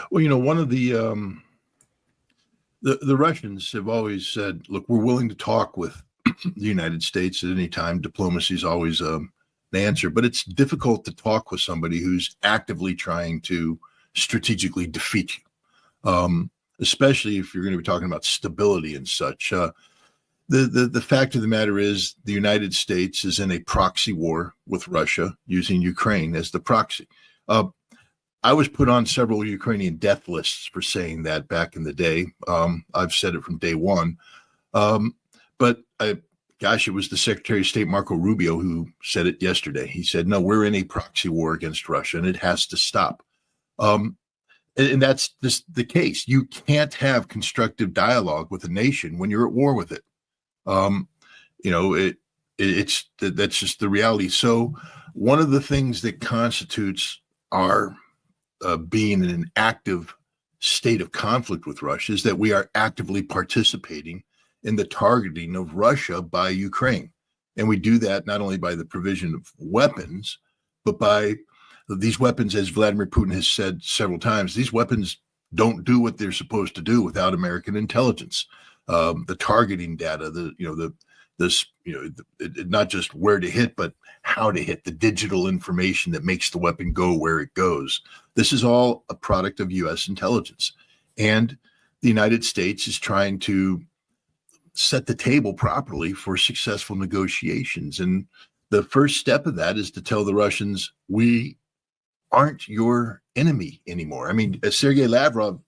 Well, one of the Russians have always said, "Look, we're willing to talk with the United States at any time. Diplomacy is always the answer, but it's difficult to talk with somebody who's actively trying to strategically defeat you, especially if you're going to be talking about stability and such." The fact of the matter is, the United States is in a proxy war with Russia, using Ukraine as the proxy. I was put on several Ukrainian death lists for saying that back in the day. I've said it from day one. But it was the Secretary of State, Marco Rubio, who said it yesterday. He said, no, we're in a proxy war against Russia, and it has to stop. And that's just the case. You can't have constructive dialogue with a nation when you're at war with it. That's just the reality. So one of the things that constitutes our being in an active state of conflict with Russia is that we are actively participating in the targeting of Russia by Ukraine. And we do that not only by the provision of weapons, but by these weapons, as Vladimir Putin has said several times, these weapons don't do what they're supposed to do without American intelligence. The targeting data, not just where to hit, but how to hit, the digital information that makes the weapon go where it goes. This is all a product of U.S. intelligence. And the United States is trying to set the table properly for successful negotiations. And the first step of that is to tell the Russians, we aren't your enemy anymore. I mean, Sergei Lavrov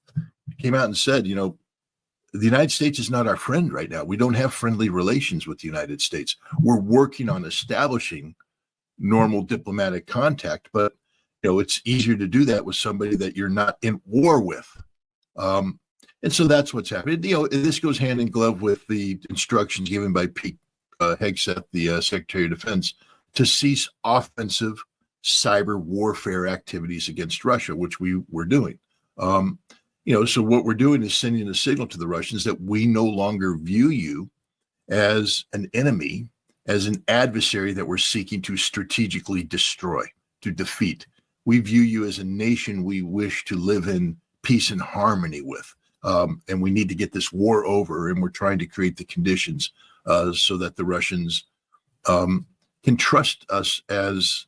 came out and said, the United States is not our friend right now. We don't have friendly relations with the United States. We're working on establishing normal diplomatic contact, but it's easier to do that with somebody that you're not in war with. And so that's what's happening. This goes hand in glove with the instructions given by Pete Hegseth, the Secretary of Defense, to cease offensive cyber warfare activities against Russia, which we were doing. So what we're doing is sending a signal to the Russians that we no longer view you as an enemy, as an adversary that we're seeking to strategically destroy, to defeat. We view you as a nation we wish to live in peace and harmony with. And we need to get this war over, and we're trying to create the conditions so that the Russians can trust us as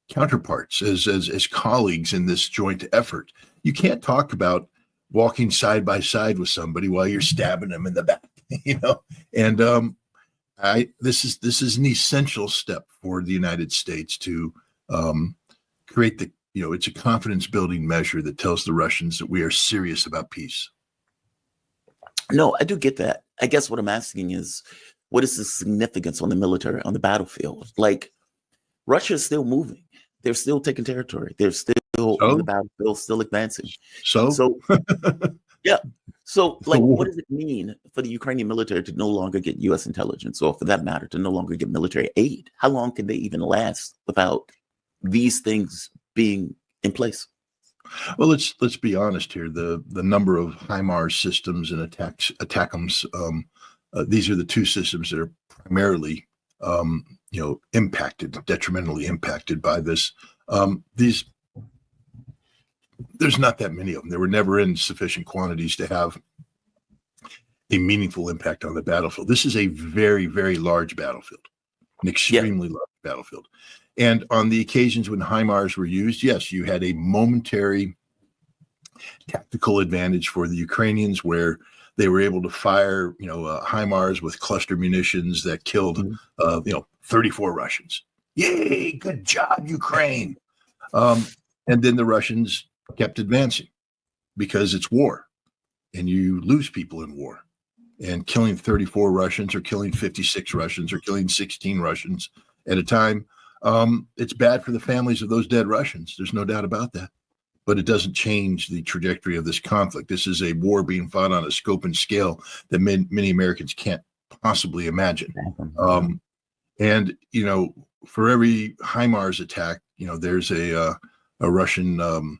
counterparts, as colleagues in this joint effort. You can't talk about walking side by side with somebody while you're stabbing them in the back, And this is an essential step for the United States to create it's a confidence building measure that tells the Russians that we are serious about peace. No, I do get that. I guess what I'm asking is, what is the significance on the battlefield? Like, Russia is still moving. They're still taking territory. They're still on the battlefield, still advancing. So yeah. So, what does it mean for the Ukrainian military to no longer get U.S. intelligence, or for that matter, to no longer get military aid? How long can they even last without these things being in place? Well, let's be honest here. The number of HIMARS systems and ATACMS, these are the two systems that are primarily detrimentally impacted by this. There's not that many of them. They were never in sufficient quantities to have a meaningful impact on the battlefield. This is a very, very large battlefield, an extremely large battlefield. And on the occasions when HIMARS were used, yes, you had a momentary tactical advantage for the Ukrainians, where they were able to fire, HIMARS with cluster munitions that killed, 34 Russians. Yay! Good job, Ukraine. And then the Russians kept advancing because it's war, and you lose people in war. And killing 34 Russians, or killing 56 Russians, or killing 16 Russians at a time, it's bad for the families of those dead Russians. There's no doubt about that. But it doesn't change the trajectory of this conflict. This is a war being fought on a scope and scale that many Americans can't possibly imagine. And for every HIMARS attack, there's a Russian,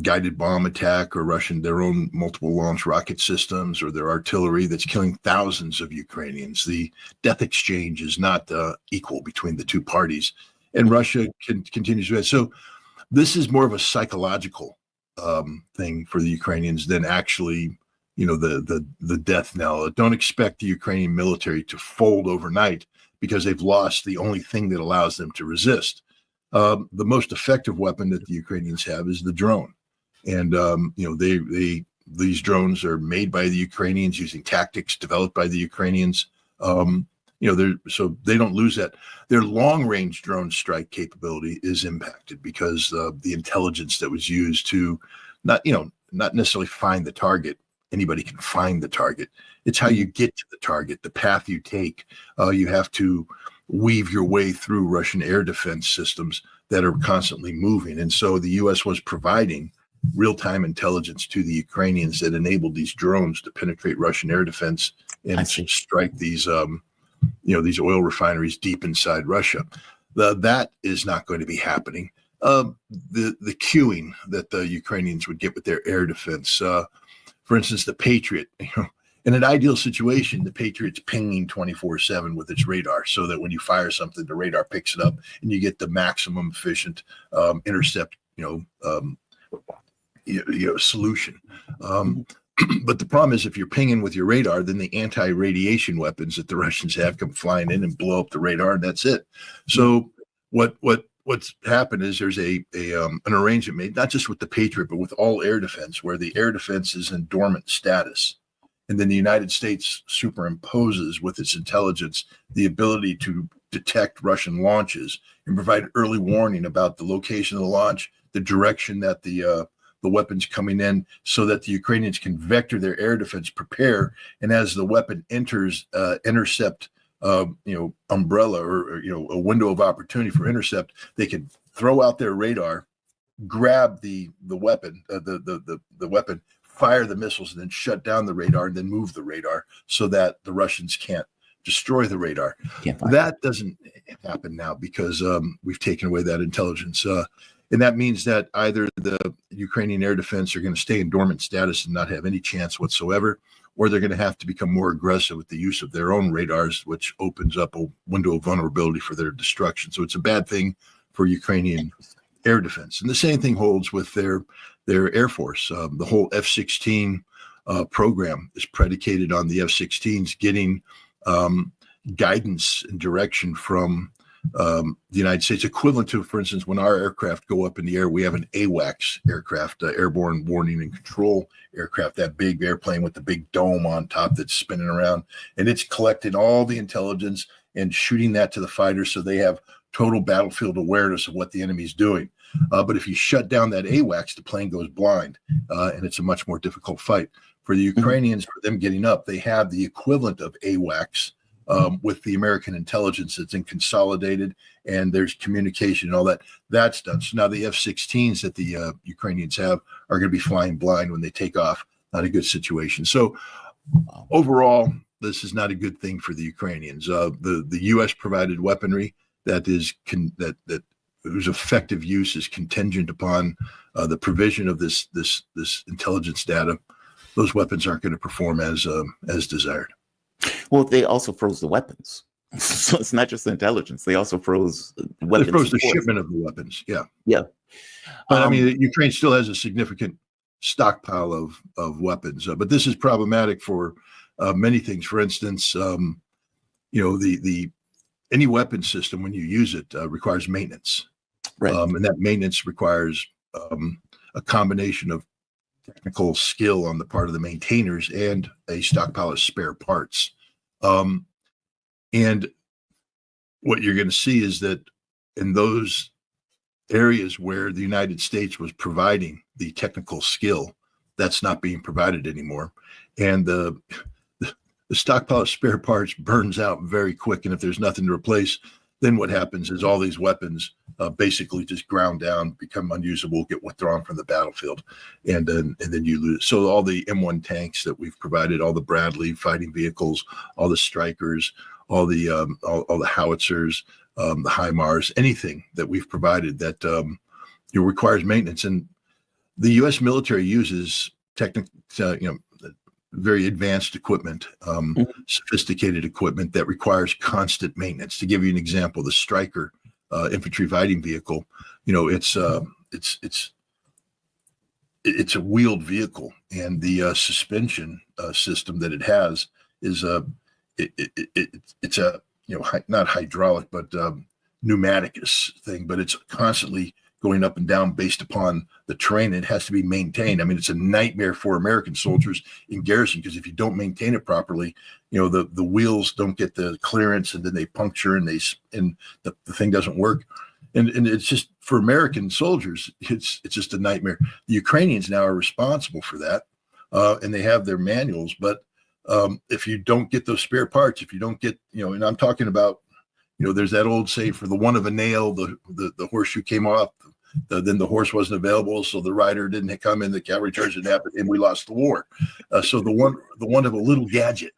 guided bomb attack, or their own multiple launch rocket systems, or their artillery that's killing thousands of Ukrainians. The death exchange is not equal between the two parties, and Russia continues to. So this is more of a psychological thing for the Ukrainians than actually, the death knell. Don't expect the Ukrainian military to fold overnight because they've lost the only thing that allows them to resist. The most effective weapon that the Ukrainians have is the drone, and these drones are made by the Ukrainians using tactics developed by the Ukrainians. So they don't lose that. Their long-range drone strike capability is impacted because the intelligence that was used to not necessarily find the target. Anybody can find the target. It's how you get to the target, the path you take. You have to weave your way through Russian air defense systems that are constantly moving. And so the U.S. was providing real-time intelligence to the Ukrainians that enabled these drones to penetrate Russian air defense and strike these oil refineries deep inside Russia. That is not going to be happening. The queuing that the Ukrainians would get with their air defense, for instance, the Patriot, in an ideal situation, the Patriot's pinging 24/7 with its radar so that when you fire something, the radar picks it up and you get the maximum efficient intercept, solution. But the problem is if you're pinging with your radar, then the anti-radiation weapons that the Russians have come flying in and blow up the radar, and that's it. So what's happened is there's an arrangement made, not just with the Patriot, but with all air defense, where the air defense is in dormant status. And then the United States superimposes with its intelligence the ability to detect Russian launches and provide early warning about the location of the launch, the direction that the weapons coming in, so that the Ukrainians can vector their air defense, prepare, and as the weapon enters, intercept, umbrella or a window of opportunity for intercept, they can throw out their radar, grab the weapon, the weapon, fire the missiles, and then shut down the radar, and then move the radar so that the Russians can't destroy the radar. That doesn't happen now because we've taken away that intelligence. And that means that either the Ukrainian air defense are going to stay in dormant status and not have any chance whatsoever, or they're going to have to become more aggressive with the use of their own radars, which opens up a window of vulnerability for their destruction. So it's a bad thing for Ukrainian air defense. And the same thing holds with their Air Force. The whole F-16 program is predicated on the F-16s getting guidance and direction from the United States, equivalent to, for instance, when our aircraft go up in the air, we have an AWACS aircraft, airborne warning and control aircraft, that big airplane with the big dome on top that's spinning around, and it's collecting all the intelligence and shooting that to the fighters so they have total battlefield awareness of what the enemy's doing. But if you shut down that AWACS, the plane goes blind, and it's a much more difficult fight. For the Ukrainians, for them getting up, they have the equivalent of AWACS with the American intelligence that's in consolidated, and there's communication and all that. That's done. So now the F-16s that the Ukrainians have are going to be flying blind when they take off. Not a good situation. So overall, this is not a good thing for the Ukrainians. The U.S. provided weaponry that whose effective use is contingent upon the provision of this intelligence data. Those weapons aren't going to perform as desired. Well, they also froze the weapons. So it's not just the intelligence. They also froze weapons. They froze the shipment of the weapons. Yeah. Yeah. But I mean, Ukraine still has a significant stockpile of weapons. But this is problematic for many things. For instance, any weapon system, when you use it, requires maintenance. Right. And that maintenance requires a combination of technical skill on the part of the maintainers and a stockpile of spare parts. And what you're going to see is that in those areas where the United States was providing the technical skill, that's not being provided anymore. And the stockpile of spare parts burns out very quick. And if there's nothing to replace, then what happens is all these weapons basically just ground down, become unusable, get withdrawn from the battlefield, and then you lose. So all the M1 tanks that we've provided, all the Bradley fighting vehicles, all the Strykers, all the howitzers, the HIMARS, anything that we've provided that requires maintenance. And the U.S. military uses very advanced equipment, sophisticated equipment that requires constant maintenance. To give you an example, the Stryker infantry fighting vehicle, it's it's a wheeled vehicle, and the suspension system that it has is it's a not hydraulic but pneumaticus thing, but it's constantly going up and down based upon the terrain. It has to be maintained. I mean, it's a nightmare for American soldiers in garrison, because if you don't maintain it properly, the wheels don't get the clearance, and then they puncture, and the thing doesn't work. And it's just, for American soldiers, it's just a nightmare. The Ukrainians now are responsible for that, and they have their manuals. But if you don't get those spare parts, if you don't get, and I'm talking about, there's that old say, for the one of a nail, the horseshoe came off. Then the horse wasn't available, so the rider didn't come in. The cavalry charge didn't happen, and we lost the war. So the one of a little gadget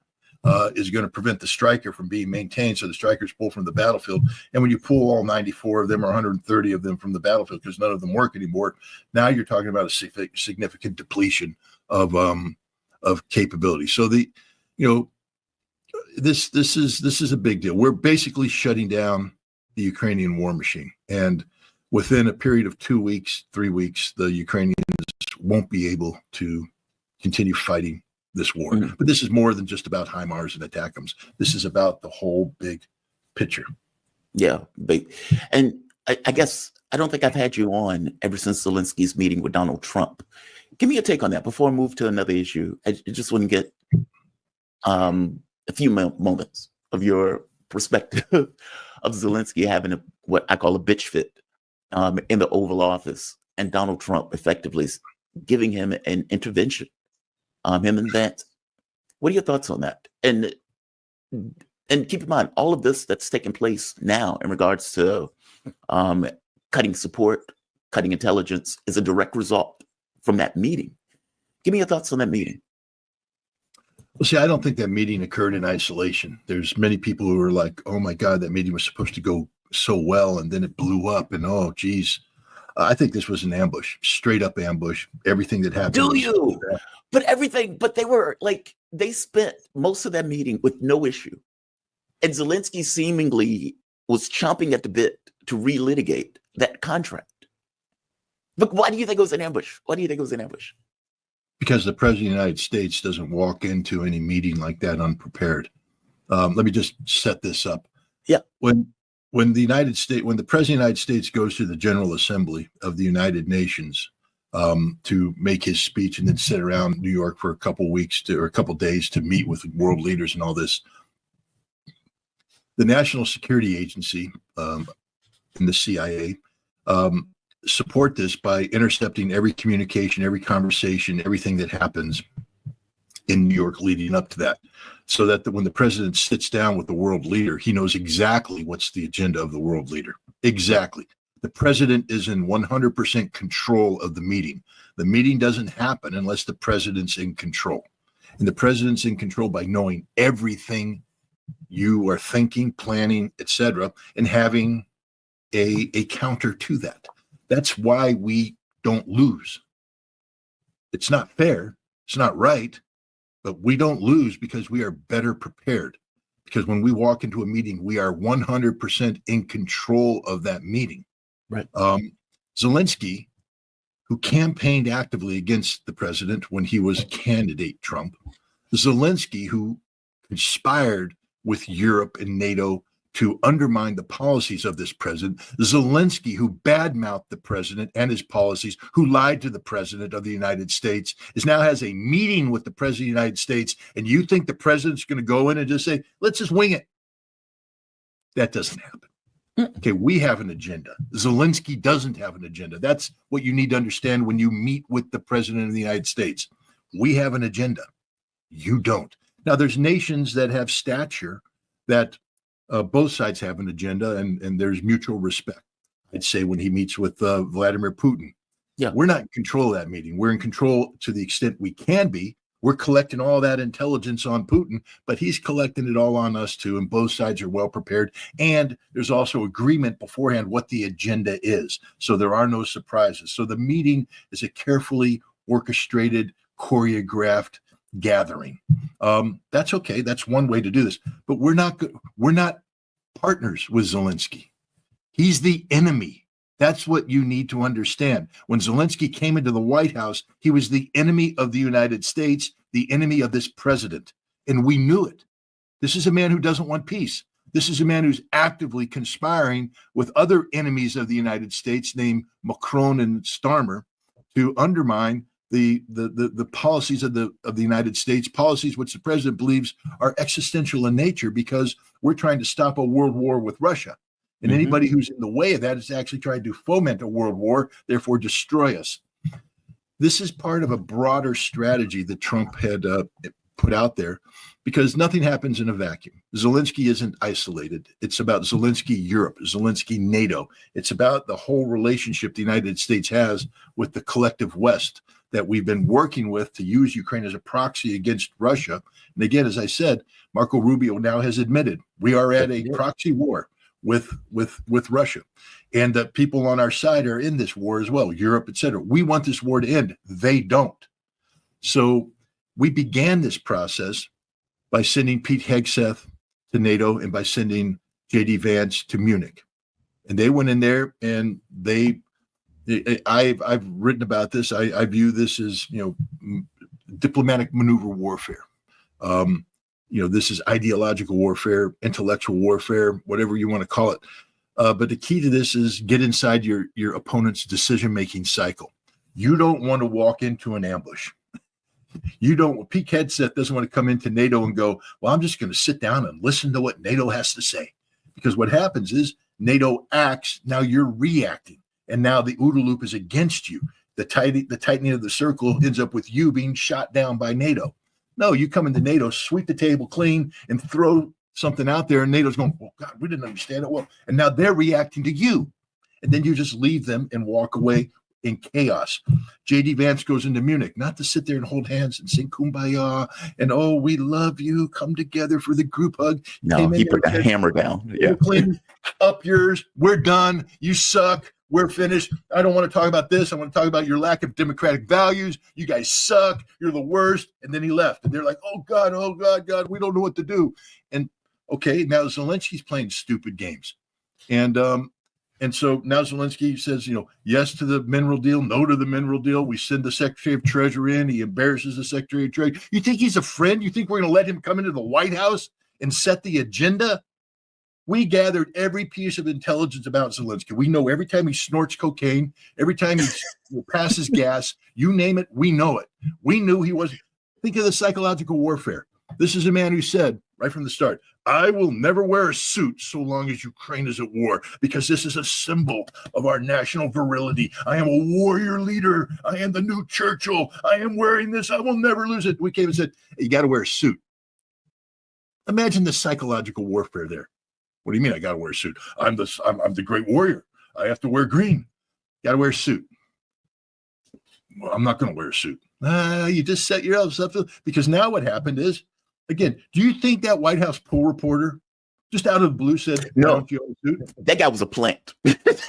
is going to prevent the striker from being maintained. So the strikers pull from the battlefield, and when you pull all 94 of them or 130 of them from the battlefield, because none of them work anymore, now you're talking about a significant depletion of capability. So this is a big deal. We're basically shutting down the Ukrainian war machine, and within a period of 2 weeks, 3 weeks, the Ukrainians won't be able to continue fighting this war. Mm-hmm. But this is more than just about HIMARS and ATACMS. This is about the whole big picture. Yeah, and I guess I don't think I've had you on ever since Zelensky's meeting with Donald Trump. Give me a take on that before I move to another issue. I just want to get a few moments of your perspective of Zelensky having what I call a bitch fit in the Oval Office, and Donald Trump effectively giving him an intervention. Him and Vance. What are your thoughts on that? And keep in mind, all of this that's taking place now in regards to cutting support, cutting intelligence, is a direct result from that meeting. Give me your thoughts on that meeting. Well, see, I don't think that meeting occurred in isolation. There's many people who are like, oh my God, that meeting was supposed to go so well, and then it blew up, and oh, geez. I think this was an ambush, straight up ambush. Everything that happened. Do you? But they spent most of that meeting with no issue. And Zelensky seemingly was chomping at the bit to relitigate that contract. But why do you think it was an ambush? Because the President of the United States doesn't walk into any meeting like that unprepared. Let me just set this up. Yeah. When the President of the United States goes to the General Assembly of the United Nations to make his speech, and then sit around New York for a couple weeks or a couple days to meet with world leaders and all this, the National Security Agency and the CIA support this by intercepting every communication, every conversation, everything that happens in New York leading up to that, so that when the president sits down with the world leader, he knows exactly what's the agenda of the world leader. Exactly. The president is in 100% control of the meeting. The meeting doesn't happen unless the president's in control. And the president's in control by knowing everything you are thinking, planning, etc., and having a counter to that. That's why we don't lose. It's not fair. It's not right. But we don't lose because we are better prepared. Because when we walk into a meeting, we are 100% in control of that meeting. Right. Zelensky, who campaigned actively against the president when he was candidate Trump, Zelensky, who conspired with Europe and NATO to undermine the policies of this president, Zelensky, who badmouthed the president and his policies, who lied to the president of the United States, now has a meeting with the president of the United States, and you think the president's going to go in and just say, let's just wing it? That doesn't happen. Okay, we have an agenda. Zelensky doesn't have an agenda. That's what you need to understand when you meet with the president of the United States. We have an agenda. You don't. Now, there's nations that have stature that both sides have an agenda, and there's mutual respect. I'd say when he meets with Vladimir Putin, we're not in control of that meeting. We're in control to the extent we can be. We're collecting all that intelligence on Putin, but he's collecting it all on us too, and both sides are well prepared. And there's also agreement beforehand what the agenda is, so there are no surprises. So the meeting is a carefully orchestrated, choreographed gathering. That's okay. That's one way to do this. But we're not partners with Zelensky. He's the enemy That's what you need to understand. When Zelensky came into the White House, he was the enemy of the United States, the enemy of this president. And we knew it. This is a man who doesn't want peace. This is a man who's actively conspiring with other enemies of the United States named Macron and Starmer to undermine the policies of the United States, policies which the president believes are existential in nature, because we're trying to stop a world war with Russia. And anybody who's in the way of that is actually trying to foment a world war, therefore destroy us. This is part of a broader strategy that Trump had put out there, because nothing happens in a vacuum. Zelensky isn't isolated. It's about Zelensky Europe, Zelensky NATO. It's about the whole relationship the United States has with the collective West that we've been working with to use Ukraine as a proxy against Russia. And again, as I said, Marco Rubio now has admitted we are at a proxy war with Russia, and that people on our side are in this war as well, Europe, etc. We want this war to end. They don't. So we began this process by sending Pete Hegseth to NATO and by sending J.D. Vance to Munich. And they went in there and I've written about this. I view this as, diplomatic maneuver warfare. This is ideological warfare, intellectual warfare, whatever you want to call it. But the key to this is get inside your opponent's decision-making cycle. You don't want to walk into an ambush. Pete Hegseth doesn't want to come into NATO and go, well, I'm just going to sit down and listen to what NATO has to say. Because what happens is NATO acts, now you're reacting. And now the OODA loop is against you. The tightening of the circle ends up with you being shot down by NATO. No, you come into NATO, sweep the table clean, and throw something out there, and NATO's going, oh, God, we didn't understand it well. And now they're reacting to you. And then you just leave them and walk away in chaos. J.D. Vance goes into Munich, not to sit there and hold hands and sing Kumbaya and, oh, we love you, come together for the group hug. No, he put the hammer down. Yeah. Clean up yours. We're done. You suck. We're finished. I don't want to talk about this. I want to talk about your lack of democratic values. You guys suck. You're the worst. And then he left. And they're like, oh, God, God, we don't know what to do. And okay, now Zelensky's playing stupid games. And so now Zelensky says, yes to the mineral deal, no to the mineral deal. We send the Secretary of Treasury in. He embarrasses the Secretary of Treasury. You think he's a friend? You think we're going to let him come into the White House and set the agenda? We gathered every piece of intelligence about Zelensky. We know every time he snorts cocaine, every time he passes gas, you name it, we know it. We knew he was. Think of the psychological warfare. This is a man who said right from the start, I will never wear a suit so long as Ukraine is at war, because this is a symbol of our national virility. I am a warrior leader. I am the new Churchill. I am wearing this. I will never lose it. We came and said, hey, you got to wear a suit. Imagine the psychological warfare there. What do you mean I got to wear a suit? I'm the great warrior. I have to wear green. Got to wear a suit. Well, I'm not going to wear a suit. You just set yourself up, because now what happened is, again, do you think that White House poll reporter just out of the blue said, no, don't you own a suit? That guy was a plant.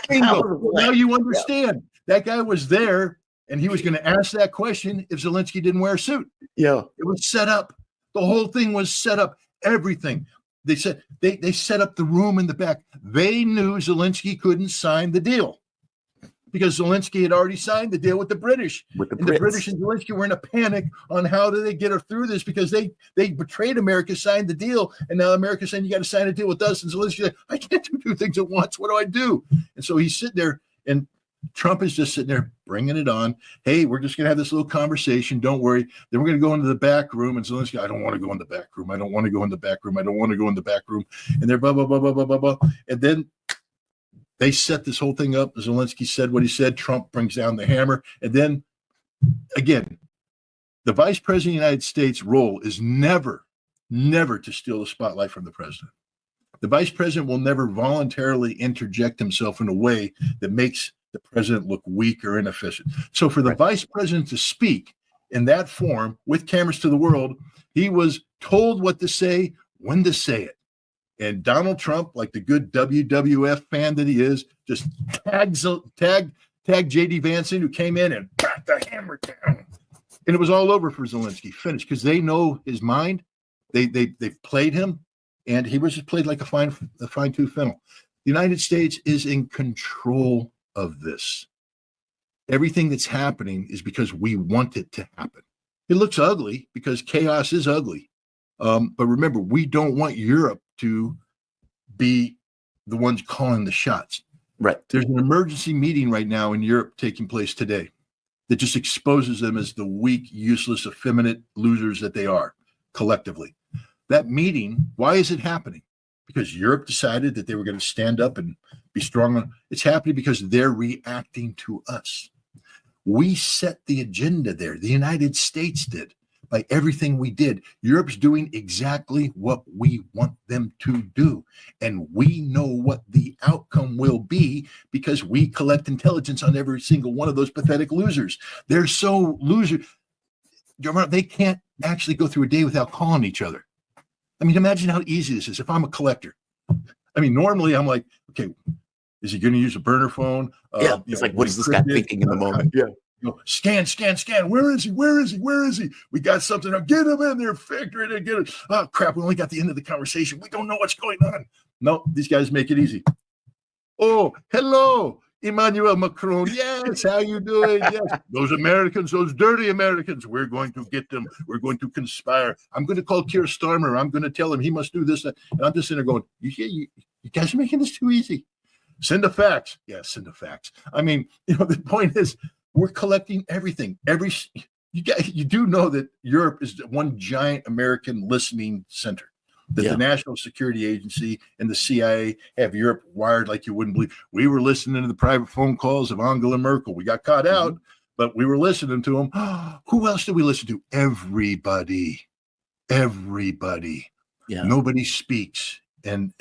Now you understand. Yeah. That guy was there, and he was going to ask that question if Zelensky didn't wear a suit. Yeah. It was set up. The whole thing was set up. Everything. They said they set up the room in the back. They knew Zelensky couldn't sign the deal because Zelensky had already signed the deal with the British. The British and Zelensky were in a panic on how do they get her through this, because they betrayed America, signed the deal, and now America's saying you got to sign a deal with us. And Zelensky's like, I can't do two things at once. What do I do? And so he's sitting there, and Trump is just sitting there bringing it on. Hey, we're just going to have this little conversation. Don't worry. Then we're going to go into the back room. And Zelensky, I don't want to go in the back room. I don't want to go in the back room. I don't want to go in the back room. And they're blah, blah, blah, blah, blah, blah, blah. And then they set this whole thing up. Zelensky said what he said. Trump brings down the hammer. And then, again, the vice president of the United States' role is never to steal the spotlight from the president. The vice president will never voluntarily interject himself in a way that makes the president look weak or inefficient. So for the vice president to speak in that form with cameras to the world, he was told what to say, when to say it. And Donald Trump, like the good WWF fan that he is, just tagged J.D. Vance in, who came in and brought the hammer down. And it was all over for Zelensky, finished, because they know his mind. They've played him, and he was just played like a fine-tooth fiddle. The United States is in control of this. Everything that's happening is because we want it to happen. It looks ugly because chaos is ugly. But remember, we don't want Europe to be the ones calling the shots. Right. There's an emergency meeting right now in Europe taking place today that just exposes them as the weak, useless, effeminate losers that they are collectively. That meeting, why is it happening? Because Europe decided that they were going to stand up and be strong. It's happening because they're reacting to us. We set the agenda there. The United States did by everything we did. Europe's doing exactly what we want them to do. And we know what the outcome will be because we collect intelligence on every single one of those pathetic losers. They're so loser. They can't actually go through a day without calling each other. I mean, imagine how easy this is. If I'm a collector, I mean, normally I'm like, okay, is he going to use a burner phone? Yeah, it's like, what is this guy thinking in the moment? Yeah. Scan. Where is he? We got something. Get him in there. Factor it in. Get it. Oh, crap. We only got the end of the conversation. We don't know what's going on. No, these guys make it easy. Oh, hello, Emmanuel Macron. Yes, how you doing? Yes. Those Americans, those dirty Americans, we're going to get them. We're going to conspire. I'm going to call Keir Starmer. I'm going to tell him he must do this. And I'm just sitting there going, you guys are making this too easy. Send a fax. Yes, send a fax. I mean, the point is, we're collecting everything. You do know that Europe is one giant American listening center. That the National Security Agency and the CIA have Europe wired like you wouldn't believe. We were listening to the private phone calls of Angela Merkel. We got caught out, but we were listening to them. Who else did we listen to? Everybody. Yeah. Nobody speaks. And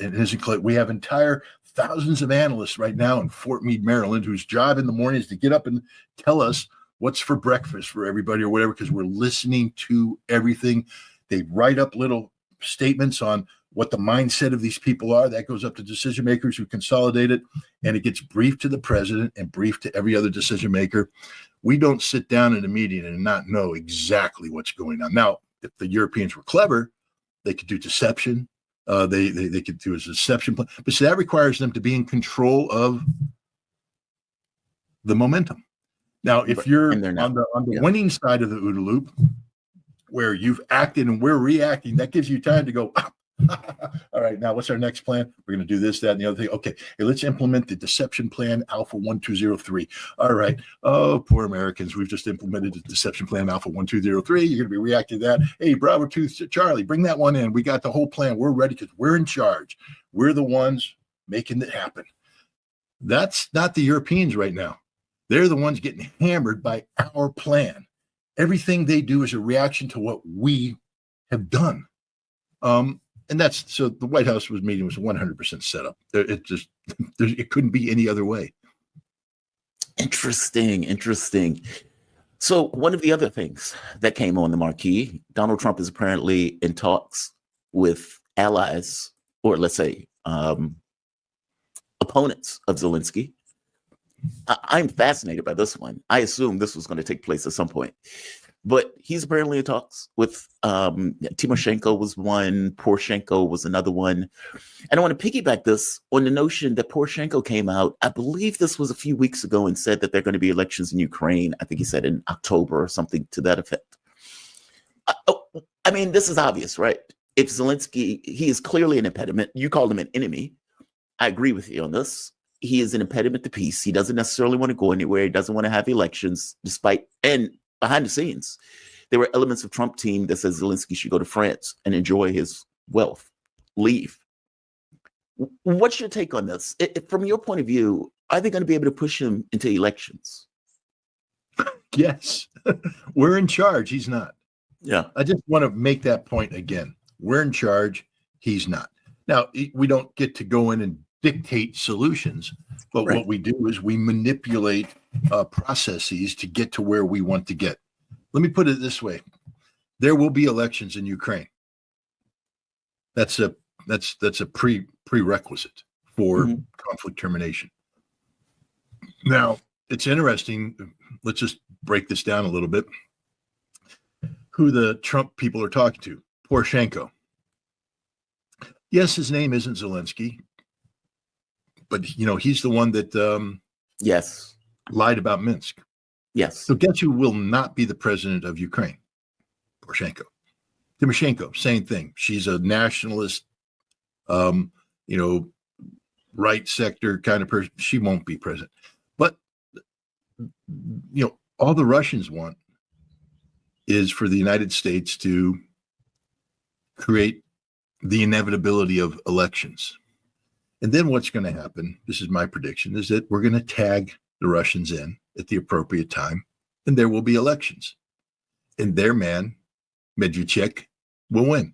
we have entire thousands of analysts right now in Fort Meade, Maryland, whose job in the morning is to get up and tell us what's for breakfast for everybody or whatever, because we're listening to everything. They write up little statements on what the mindset of these people are. That goes up to decision makers who consolidate it, and it gets briefed to the president and briefed to every other decision maker. We don't sit down in a meeting and not know exactly what's going on. Now, if the Europeans were clever, they could do deception. They could do a deception plan, but so that requires them to be in control of the momentum. Now, if you're on the winning side of the OODA loop, where you've acted and we're reacting, that gives you time to go, all right, now what's our next plan? We're going to do this, that, and the other thing. Okay, hey, let's implement the deception plan Alpha 1203. All right. Oh, poor Americans. We've just implemented the deception plan Alpha 1203. You're going to be reacting to that. Hey, Bravo 2 Charlie, bring that one in. We got the whole plan. We're ready because we're in charge. We're the ones making it happen. That's not the Europeans right now. They're the ones getting hammered by our plan. Everything they do is a reaction to what we have done. And that's so the White House meeting was 100% set up. It couldn't be any other way. Interesting. So one of the other things that came on the marquee, Donald Trump is apparently in talks with allies, or let's say opponents of Zelensky. I'm fascinated by this one. I assume this was going to take place at some point. But he's apparently in talks with Timoshenko was one, Poroshenko was another one. And I want to piggyback this on the notion that Poroshenko came out, I believe this was a few weeks ago, and said that there are going to be elections in Ukraine. I think he said in October or something to that effect. I mean, this is obvious, right? If Zelensky, he is clearly an impediment. You called him an enemy. I agree with you on this. He is an impediment to peace. He doesn't necessarily want to go anywhere. He doesn't want to have elections, and behind the scenes, there were elements of Trump team that says Zelensky should go to France and enjoy his wealth, leave. What's your take on this? From your point of view, are they going to be able to push him into elections? Yes. We're in charge. He's not. Yeah. I just want to make that point again. We're in charge. He's not. Now, we don't get to go in and dictate solutions, but What we do is we manipulate processes to get to where we want to get. Let me put it this way: there will be elections in Ukraine. That's a prerequisite for conflict termination. Now, it's interesting. Let's just break this down a little bit. Who the Trump people are talking to? Poroshenko. Yes, his name isn't Zelensky. But, he's the one that Yes. lied about Minsk. Yes. So guess who will not be the president of Ukraine? Poroshenko. Tymoshenko, same thing. She's a nationalist, you know, right sector kind of person. She won't be president. But, you know, all the Russians want is for the United States to create the inevitability of elections. And then what's going to happen, this is my prediction, is that we're going to tag the Russians in at the appropriate time, and there will be elections. And their man, Medvedchuk, will win.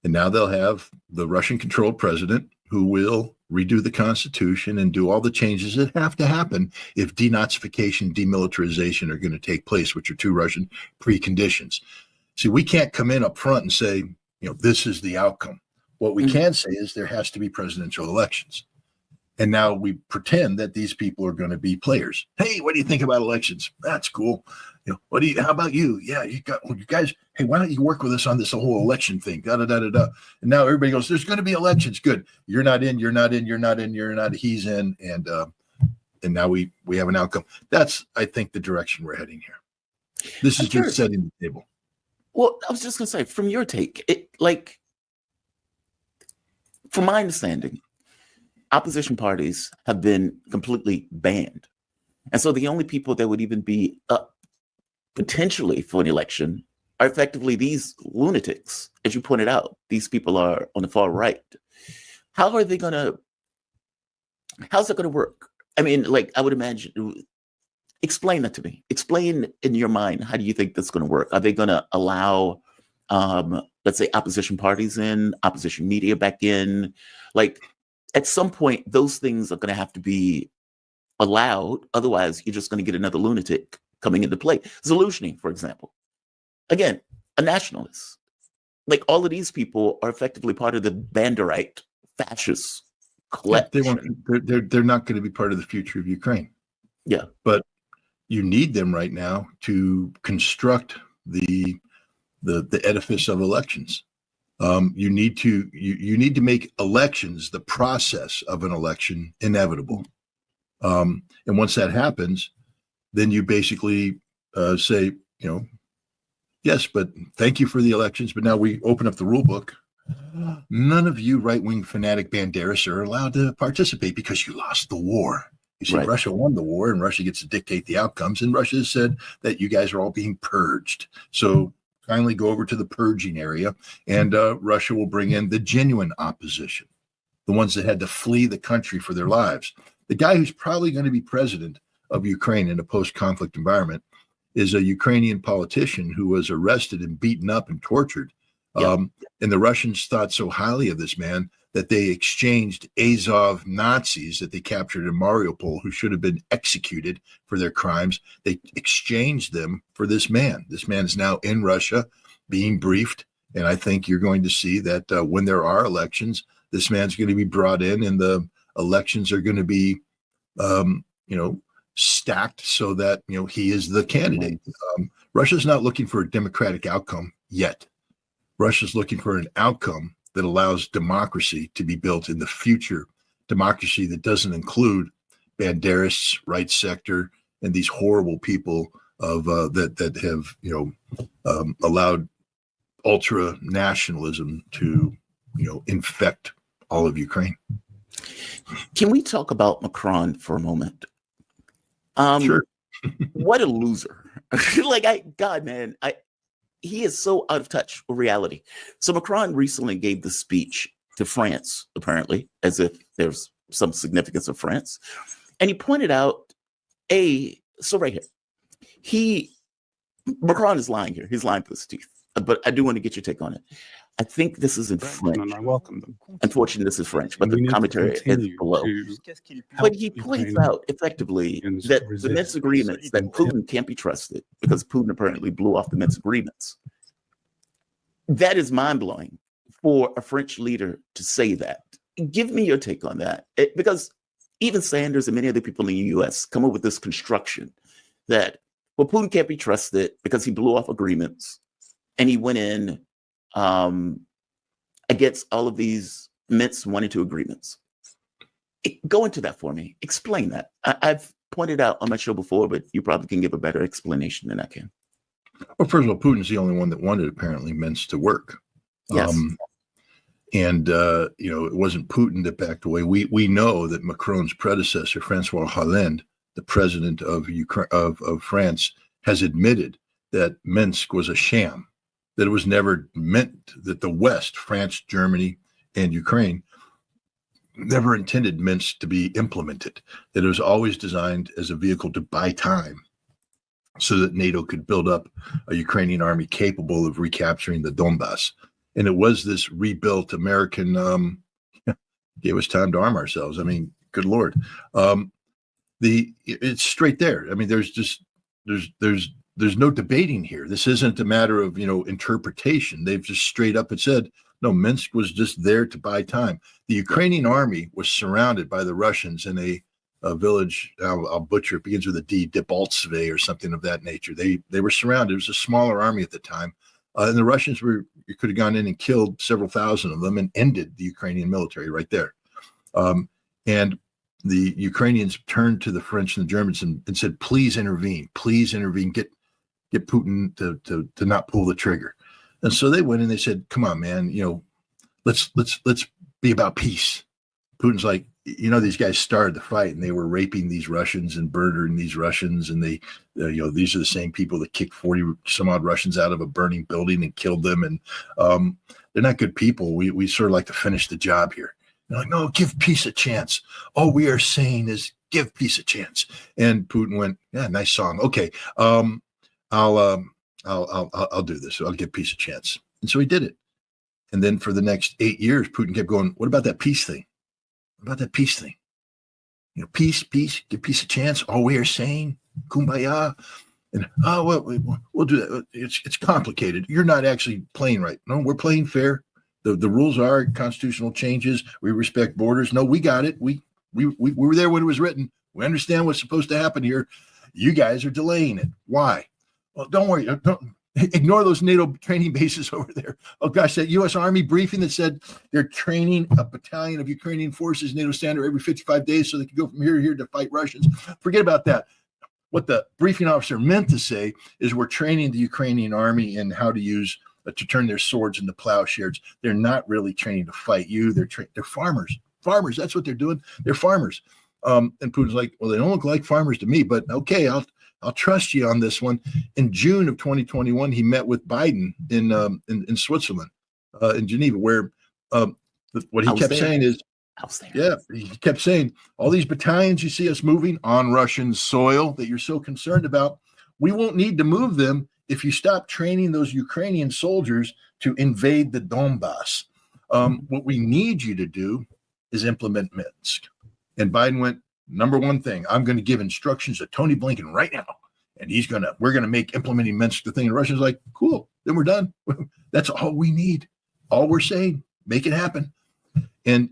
And now they'll have the Russian-controlled president who will redo the Constitution and do all the changes that have to happen if denazification, demilitarization are going to take place, which are two Russian preconditions. See, we can't come in up front and say, you know, this is the outcome. What we can say is there has to be presidential elections. And now we pretend that these people are going to be players. Hey, what do you think about elections? That's cool. You know, how about you? Yeah, you guys, hey, why don't you work with us on this whole election thing? Da da da da da. And now everybody goes, there's going to be elections. Good. You're not in, you're not in, you're not in, you're not, he's in. And now we have an outcome. That's, I think, the direction we're heading here. This is just setting the table. Well, I was just going to say, from your take, from my understanding, opposition parties have been completely banned. And so the only people that would even be up potentially for an election are effectively these lunatics. As you pointed out, these people are on the far right. How's it going to work? I mean, like, I would imagine, explain that to me. Explain in your mind, how do you think that's going to work? Are they going to allow, let's say, opposition parties in, opposition media back in? Like, at some point, those things are going to have to be allowed. Otherwise, you're just going to get another lunatic coming into play. Zelensky, for example, again, a nationalist. Like, all of these people are effectively part of the Banderite fascist collection. They're not going to be part of the future of Ukraine. Yeah, but you need them right now to construct the edifice of elections. You need to make elections, the process of an election, inevitable. And once that happens, then you basically say, you know, yes, but thank you for the elections. But now we open up the rule book. None of you right-wing fanatic Banderas are allowed to participate because you lost the war. You see, right. Russia won the war, and Russia gets to dictate the outcomes. And Russia has said that you guys are all being purged. So kindly go over to the purging area, and Russia will bring in the genuine opposition, the ones that had to flee the country for their lives. The guy who's probably going to be president of Ukraine in a post-conflict environment is a Ukrainian politician who was arrested and beaten up and tortured. Yep. And the Russians thought so highly of this man that they exchanged Azov Nazis that they captured in Mariupol, who should have been executed for their crimes. They exchanged them for this man. This man is now in Russia being briefed. And I think you're going to see that when there are elections, this man's going to be brought in, and the elections are going to be, stacked so that, he is the candidate. Russia's not looking for a democratic outcome yet. Russia's looking for an outcome that allows democracy to be built in the future, democracy that doesn't include Banderists, right sector, and these horrible people of that have allowed ultra nationalism to infect all of Ukraine. Can we talk about Macron for a moment? Sure. What a loser! He is so out of touch with reality. So Macron recently gave the speech to France, apparently, as if there's some significance of France. And he pointed out right here, Macron is lying here. He's lying through his teeth. But I do want to get your take on it. I think this is in French. And I welcome them. Unfortunately, this is French, but the commentary is below. But he points out effectively that the Minsk agreements, that Putin can't be trusted because Putin apparently blew off the Minsk agreements. That is mind-blowing for a French leader to say that. Give me your take on that. Because even Sanders and many other people in the U.S. come up with this construction that, Putin can't be trusted because he blew off agreements and he went in against all of these Minsk 1 and 2 agreements. Go into that for me. Explain that. I've pointed out on my show before, but you probably can give a better explanation than I can. Well, first of all, Putin's the only one that wanted apparently Minsk to work. Yes. It wasn't Putin that backed away. We know that Macron's predecessor, Francois Hollande, the president of France, has admitted that Minsk was a sham, that it was never meant, that the West, France, Germany, and Ukraine, never intended Minsk to be implemented, that it was always designed as a vehicle to buy time so that NATO could build up a Ukrainian army capable of recapturing the Donbass. And it was this rebuilt American, gave us time to arm ourselves. I mean, good Lord. It's straight there. I mean, there's no debating here. This isn't a matter of, interpretation. They've just straight up and said, no, Minsk was just there to buy time. The Ukrainian army was surrounded by the Russians in a village. I'll butcher it. Begins with a D, Debaltseve or something of that nature. They were surrounded. It was a smaller army at the time. And the Russians you could have gone in and killed several thousand of them and ended the Ukrainian military right there. And the Ukrainians turned to the French and the Germans and said, please intervene, get Putin to not pull the trigger. And so they went and they said, come on, man, let's be about peace. Putin's like, these guys started the fight and they were raping these Russians and murdering these Russians. And they, these are the same people that kicked 40 some odd Russians out of a burning building and killed them. And they're not good people. We sort of like to finish the job here. They're like, no, give peace a chance. All we are saying is give peace a chance. And Putin went, yeah, nice song. Okay. I'll do this. I'll give peace a chance. And so he did it. And then for the next 8 years, Putin kept going, what about that peace thing? What about that peace thing? Peace, give peace a chance. All we are saying, kumbaya. And, we'll do that. It's complicated. You're not actually playing right. No, we're playing fair. The rules are constitutional changes. We respect borders. No, we got it. We were there when it was written. We understand what's supposed to happen here. You guys are delaying it. Why? Well, don't worry. Don't ignore those NATO training bases over there. Oh gosh, that U.S. Army briefing that said they're training a battalion of Ukrainian forces, NATO standard, every 55 days so they can go from here to here to fight Russians. Forget about that. What the briefing officer meant to say is we're training the Ukrainian army in how to use to turn their swords into plowshares. They're not really training to fight you. They're farmers. Farmers. That's what they're doing. They're farmers. And Putin's like, well, they don't look like farmers to me, but okay, I'll trust you on this one. In June of 2021, he met with Biden in Switzerland, in Geneva, where what he kept saying is, yeah, he kept saying, all these battalions you see us moving on Russian soil that you're so concerned about, we won't need to move them if you stop training those Ukrainian soldiers to invade the Donbass. What we need you to do is implement Minsk. And Biden went, number one thing, I'm going to give instructions to Tony Blinken right now. And we're going to make implementing Minsk the thing. And Russia's like, cool, then we're done. That's all we need. All we're saying, make it happen. And,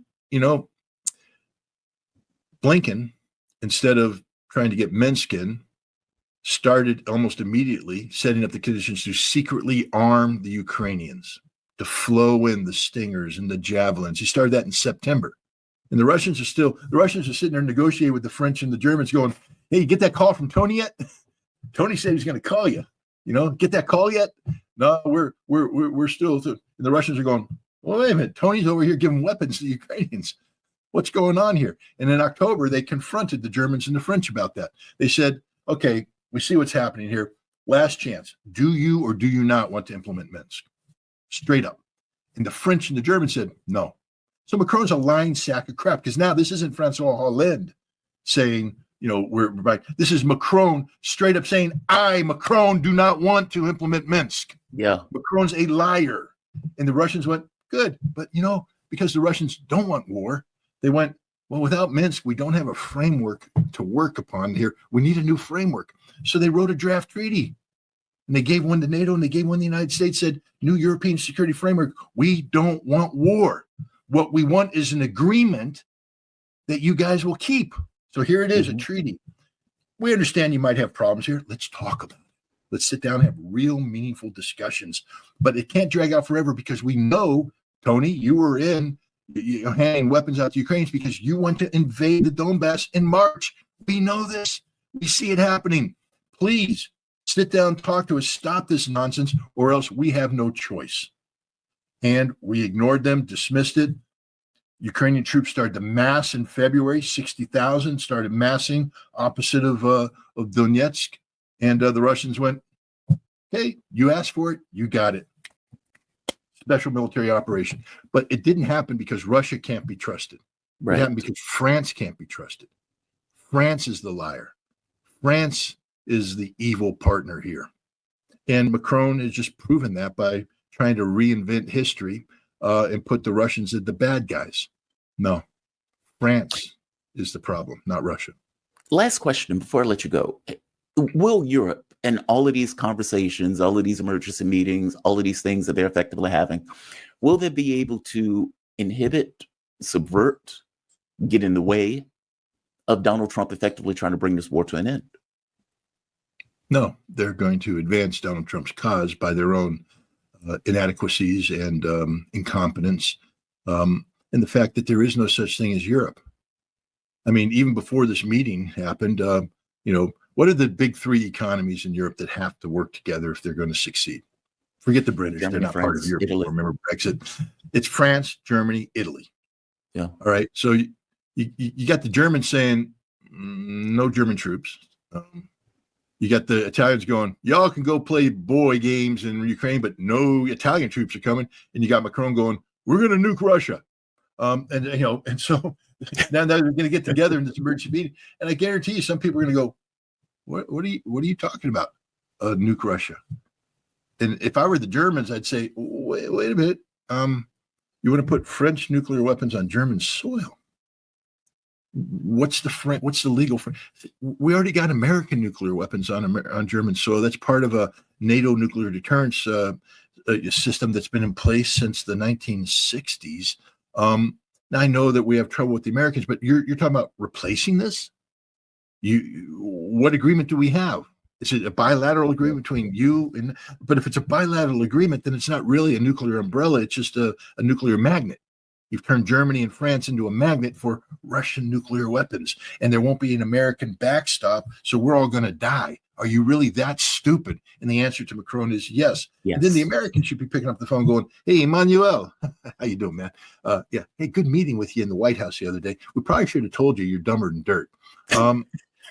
Blinken, instead of trying to get Minsk in, started almost immediately setting up the conditions to secretly arm the Ukrainians, to flow in the Stingers and the Javelins. He started that in September. And the Russians are sitting there negotiating with the French and the Germans going, hey, you get that call from Tony yet? Tony said he's going to call you. Get that call yet? No, we're still. And the Russians are going, well, wait a minute. Tony's over here giving weapons to the Ukrainians. What's going on here? And in October, they confronted the Germans and the French about that. They said, okay, we see what's happening here. Last chance. Do you or do you not want to implement Minsk? Straight up. And the French and the Germans said, no. So Macron's a lying sack of crap, because now this isn't Francois Hollande saying, we're right. This is Macron straight up saying, Macron, do not want to implement Minsk. Yeah. Macron's a liar. And the Russians went, good. But, because the Russians don't want war, they went, well, without Minsk, we don't have a framework to work upon here. We need a new framework. So they wrote a draft treaty. And they gave one to NATO and they gave one to the United States, said, new European security framework. We don't want war. What we want is an agreement that you guys will keep. So here it is, a treaty. We understand you might have problems here. Let's talk about it. Let's sit down and have real meaningful discussions. But it can't drag out forever, because we know, Tony, you were in You're handing weapons out to Ukrainians because you want to invade the Donbass in March. We know this. We see it happening. Please sit down, talk to us, stop this nonsense, or else we have no choice. And we ignored them, dismissed it. Ukrainian troops started to mass in February. 60,000 started massing opposite of Donetsk. And the Russians went, hey, you asked for it, you got it. Special military operation. But it didn't happen because Russia can't be trusted. Right. It happened because France can't be trusted. France is the liar. France is the evil partner here. And Macron has just proven that by trying to reinvent history and put the Russians as the bad guys. No, France is the problem, not Russia. Last question before I let you go. Will Europe and all of these conversations, all of these emergency meetings, all of these things that they're effectively having, will they be able to inhibit, subvert, get in the way of Donald Trump effectively trying to bring this war to an end? No, they're going to advance Donald Trump's cause by their own inadequacies and incompetence, and the fact that there is no such thing as Europe. I mean, even before this meeting happened, what are the big three economies in Europe that have to work together if they're going to succeed? Forget the British; Germany, they're not France, part of Europe. Italy. Remember Brexit? It's France, Germany, Italy. Yeah. All right. So you got the Germans saying no German troops. You got the Italians going, y'all can go play boy games in Ukraine, but no Italian troops are coming. And you got Macron going, we're going to nuke Russia. And so now they're going to get together in this emergency meeting. And I guarantee you, some people are going to go, what are you talking about? Nuke Russia. And if I were the Germans, I'd say, wait a minute. You want to put French nuclear weapons on German soil? What's the legal? We already got American nuclear weapons on German soil. That's part of a NATO nuclear deterrence system that's been in place since the 1960s. Now I know that we have trouble with the Americans, but you're talking about replacing this? What agreement do we have? Is it a bilateral agreement between you and? But if it's a bilateral agreement, then it's not really a nuclear umbrella. It's just a nuclear magnet. You've turned Germany and France into a magnet for Russian nuclear weapons, and there won't be an American backstop, so we're all going to die. Are you really that stupid? And the answer to Macron is yes. And then the Americans should be picking up the phone going, hey, Emmanuel, how you doing, man? Yeah, hey, good meeting with you in the White House the other day. We probably should have told you you're dumber than dirt.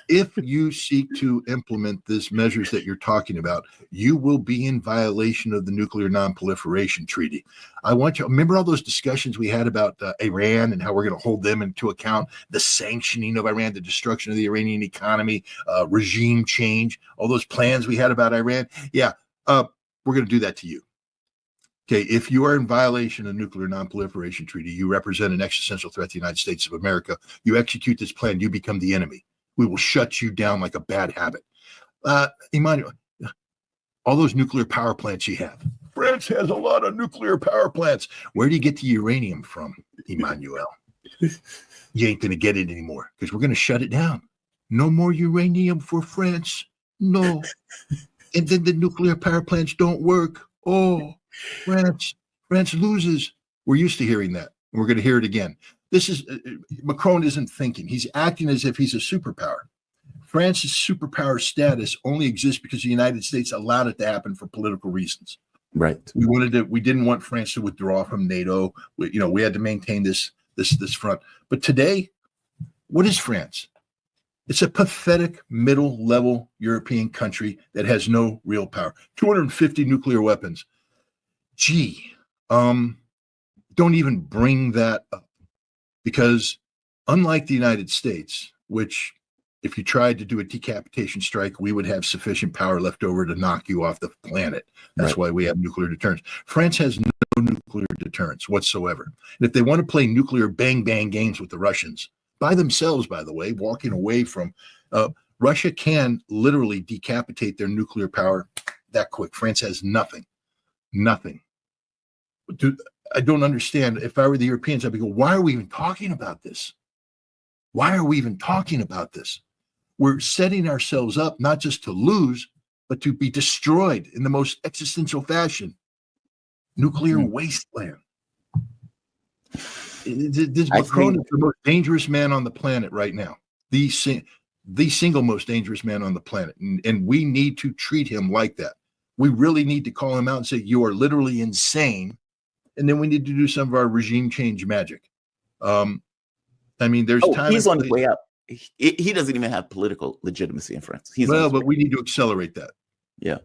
If you seek to implement these measures that you're talking about, you will be in violation of the Nuclear Non-Proliferation Treaty. I want you to remember all those discussions we had about Iran and how we're going to hold them into account, the sanctioning of Iran, the destruction of the Iranian economy, regime change, all those plans we had about Iran. Yeah, we're going to do that to you. Okay, if you are in violation of the Nuclear Non-Proliferation Treaty, you represent an existential threat to the United States of America. You execute this plan, you become the enemy. We will shut you down like a bad habit. Emmanuel, all those nuclear power plants you have. France has a lot of nuclear power plants. Where do you get the uranium from, Emmanuel? You ain't going to get it anymore because we're going to shut it down. No more uranium for France. No. And then the nuclear power plants don't work. Oh, France loses. We're used to hearing that. And we're going to hear it again. This is Macron isn't thinking. He's acting as if he's a superpower. France's superpower status only exists because the United States allowed it to happen for political reasons. Right. We didn't want France to withdraw from NATO. We had to maintain this front. But today, what is France? It's a pathetic middle-level European country that has no real power. 250 nuclear weapons. Gee, don't even bring that up. Because unlike the United States, which if you tried to do a decapitation strike, we would have sufficient power left over to knock you off the planet. That's why we have nuclear deterrence. France has no nuclear deterrence whatsoever. And if they want to play nuclear bang-bang games with the Russians, by themselves, by the way, walking away from, Russia can literally decapitate their nuclear power that quick. France has nothing. I don't understand. If I were the Europeans, I'd be going, why are we even talking about this? Why are we even talking about this? We're setting ourselves up not just to lose, but to be destroyed in the most existential fashion. Nuclear wasteland. This I Macron think is the most dangerous man on the planet right now. The single most dangerous man on the planet. And we need to treat him like that. We really need to call him out and say, you are literally insane. And then we need to do some of our regime change magic. I mean, there's time. he's on his way out. He doesn't even have political legitimacy in France. But we need to accelerate that. Yeah.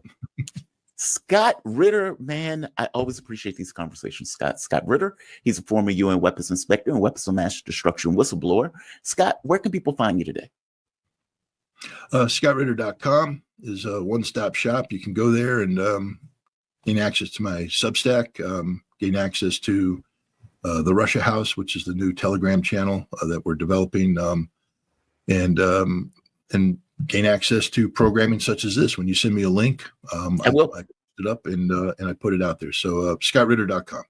Scott Ritter, man, I always appreciate these conversations. Scott Ritter, he's a former UN weapons inspector and weapons of mass destruction whistleblower. Scott, where can people find you today? ScottRitter.com is a one-stop shop. You can go there and gain access to my Substack, gain access to the Russia House, which is the new Telegram channel that we're developing, and gain access to programming such as this. When you send me a link, I put it up and I put it out there. So ScottRitter.com.